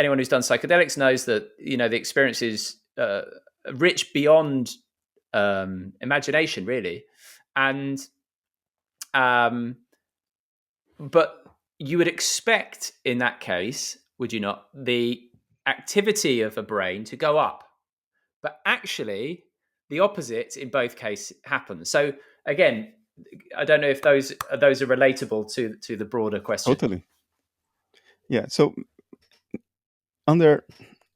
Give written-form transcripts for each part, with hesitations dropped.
anyone who's done psychedelics knows that the experience is rich beyond imagination, really, and but you would expect in that case, would you not, the activity of a brain to go up, but actually the opposite in both cases happens. So again, I don't know if those are relatable to the broader question. Totally. Yeah. So under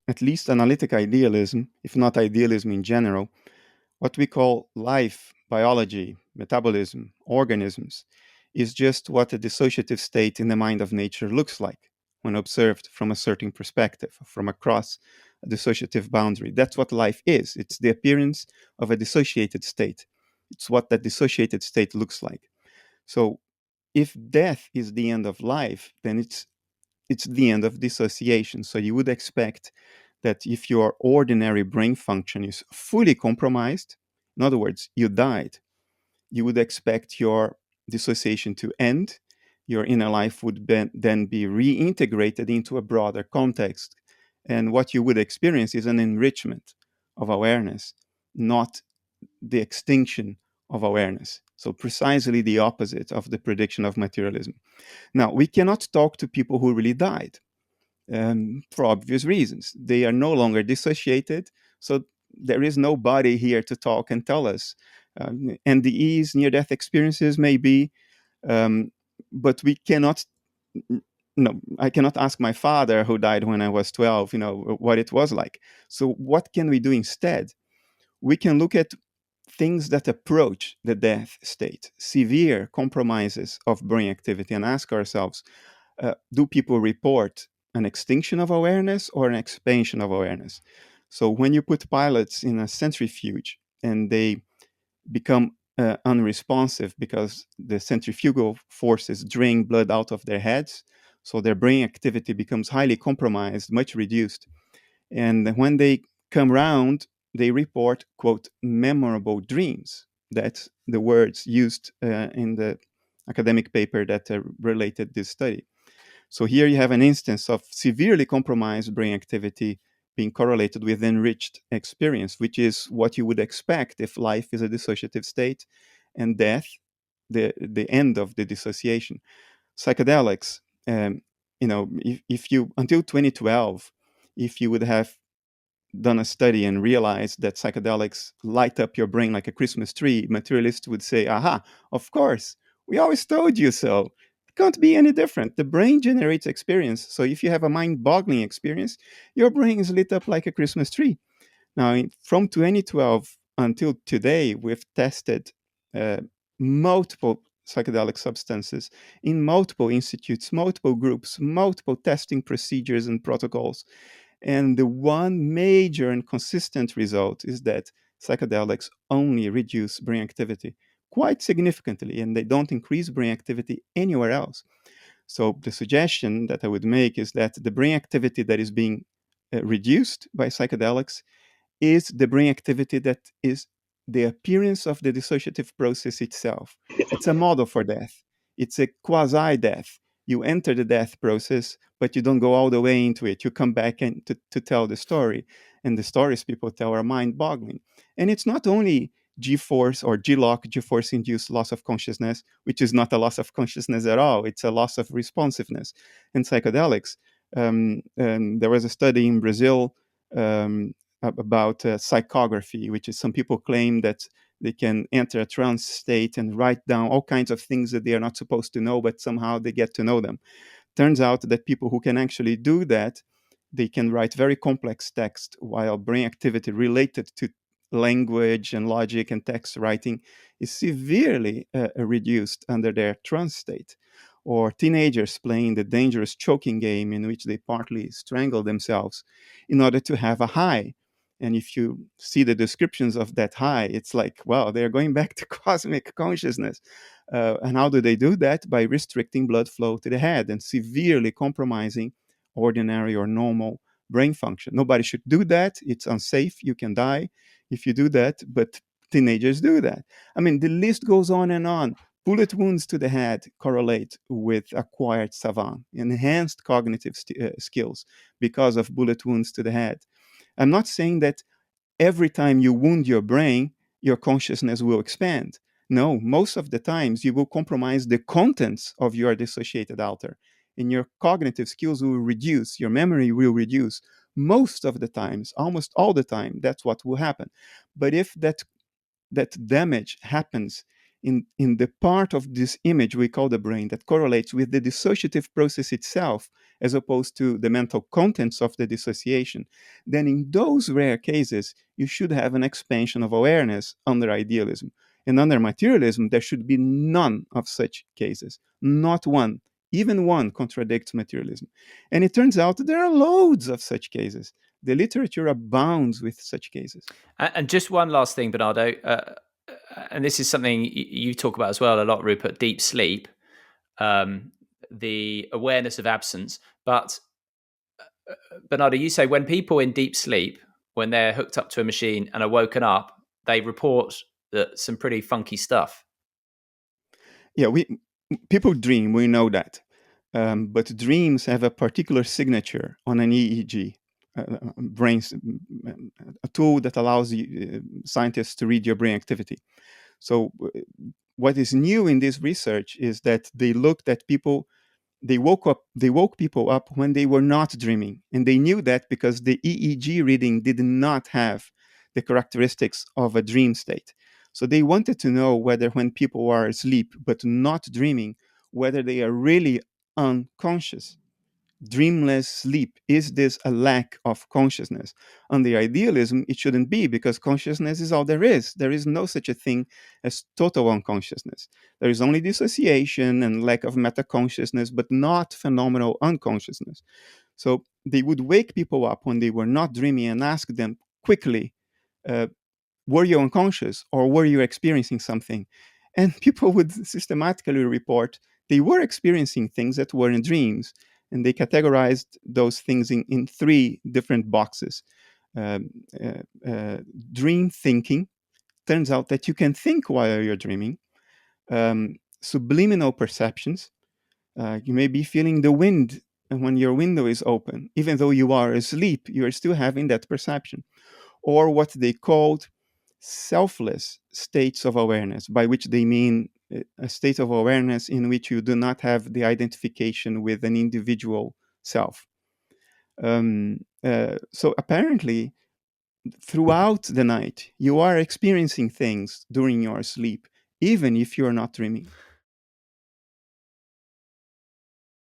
at least analytic idealism, if not idealism in general, what we call life, biology, metabolism, organisms, is just what a dissociative state in the mind of nature looks like when observed from a certain perspective, from across a dissociative boundary. That's what life is. It's the appearance of a dissociated state. It's what that dissociated state looks like. So if death is the end of life, then it's the end of dissociation. So you would expect that if your ordinary brain function is fully compromised, in other words, you died, you would expect your dissociation to end. Your inner life would then be reintegrated into a broader context. And what you would experience is an enrichment of awareness, not the extinction of awareness. So, precisely the opposite of the prediction of materialism. Now, we cannot talk to people who really died for obvious reasons. They are no longer dissociated, so there is nobody here to talk and tell us. NDEs, near-death experiences, maybe, but we cannot. No, I cannot ask my father, who died when I was 12, what it was like. So, what can we do instead? We can look at things that approach the death state, severe compromises of brain activity, and ask ourselves, do people report an extinction of awareness or an expansion of awareness? So when you put pilots in a centrifuge and they become unresponsive because the centrifugal forces drain blood out of their heads, so their brain activity becomes highly compromised, much reduced. And when they come round, they report, quote, memorable dreams. That's the words used in the academic paper that related this study. So here you have an instance of severely compromised brain activity being correlated with enriched experience, which is what you would expect if life is a dissociative state and death, the end of the dissociation. Psychedelics, if you, until 2012, if you would have done a study and realized that psychedelics light up your brain like a Christmas tree, materialists would say, aha, of course, we always told you so. It can't be any different. The brain generates experience. So if you have a mind-boggling experience, your brain is lit up like a Christmas tree. Now, from 2012 until today, we've tested multiple psychedelic substances in multiple institutes, multiple groups, multiple testing procedures and protocols. And the one major and consistent result is that psychedelics only reduce brain activity quite significantly, and they don't increase brain activity anywhere else. So the suggestion that I would make is that the brain activity that is being reduced by psychedelics is the brain activity that is the appearance of the dissociative process itself. It's a model for death. It's a quasi-death. You enter the death process, but you don't go all the way into it. You come back and to tell the story. And the stories people tell are mind-boggling. And it's not only G-force or G-lock, G-force-induced loss of consciousness, which is not a loss of consciousness at all. It's a loss of responsiveness. In psychedelics, there was a study in Brazil about psychography, which is some people claim that they can enter a trance state and write down all kinds of things that they are not supposed to know, but somehow they get to know them. Turns out that people who can actually do that, they can write very complex text, while brain activity related to language and logic and text writing is severely reduced under their trance state. Or teenagers playing the dangerous choking game in which they partly strangle themselves in order to have a high. And if you see the descriptions of that high, it's like, wow, they're going back to cosmic consciousness. And how do they do that? By restricting blood flow to the head and severely compromising ordinary or normal brain function. Nobody should do that. It's unsafe. You can die if you do that. But teenagers do that. I mean, the list goes on and on. Bullet wounds to the head correlate with acquired savant, enhanced cognitive skills because of bullet wounds to the head. I'm not saying that every time you wound your brain, your consciousness will expand. No, most of the times you will compromise the contents of your dissociated alter, and your cognitive skills will reduce, your memory will reduce. Most of the times, almost all the time, that's what will happen. But if that damage happens in the part of this image we call the brain that correlates with the dissociative process itself, as opposed to the mental contents of the dissociation, then in those rare cases, you should have an expansion of awareness under idealism. And under materialism, there should be none of such cases, not one. Even one contradicts materialism. And it turns out that there are loads of such cases. The literature abounds with such cases. And just one last thing, Bernardo, and this is something you talk about as well a lot, Rupert, deep sleep, the awareness of absence. But Bernardo, you say when people in deep sleep, when they're hooked up to a machine and are woken up, they report that some pretty funky stuff. Yeah, people dream, we know that. But dreams have a particular signature on an EEG, brains, a tool that allows scientists to read your brain activity. So, what is new in this research is that they looked at people. They woke people up when they were not dreaming, and they knew that because the EEG reading did not have the characteristics of a dream state. So they wanted to know whether when people are asleep but not dreaming, whether they are really unconscious. Dreamless sleep, is this a lack of consciousness? On the idealism, it shouldn't be, because consciousness is all there is. There is no such a thing as total unconsciousness. There is only dissociation and lack of meta-consciousness, but not phenomenal unconsciousness. So they would wake people up when they were not dreaming and ask them quickly, uh, were you unconscious or were you experiencing something? And people would systematically report they were experiencing things that weren't dreams. And they categorized those things in three different boxes. Um, Dream thinking. Turns out that you can think while you're dreaming. Subliminal perceptions. You may be feeling the wind when your window is open. Even though you are asleep, you are still having that perception. Or what they called selfless states of awareness, by which they mean a state of awareness in which you do not have the identification with an individual self. So apparently, throughout the night, you are experiencing things during your sleep, even if you're not dreaming.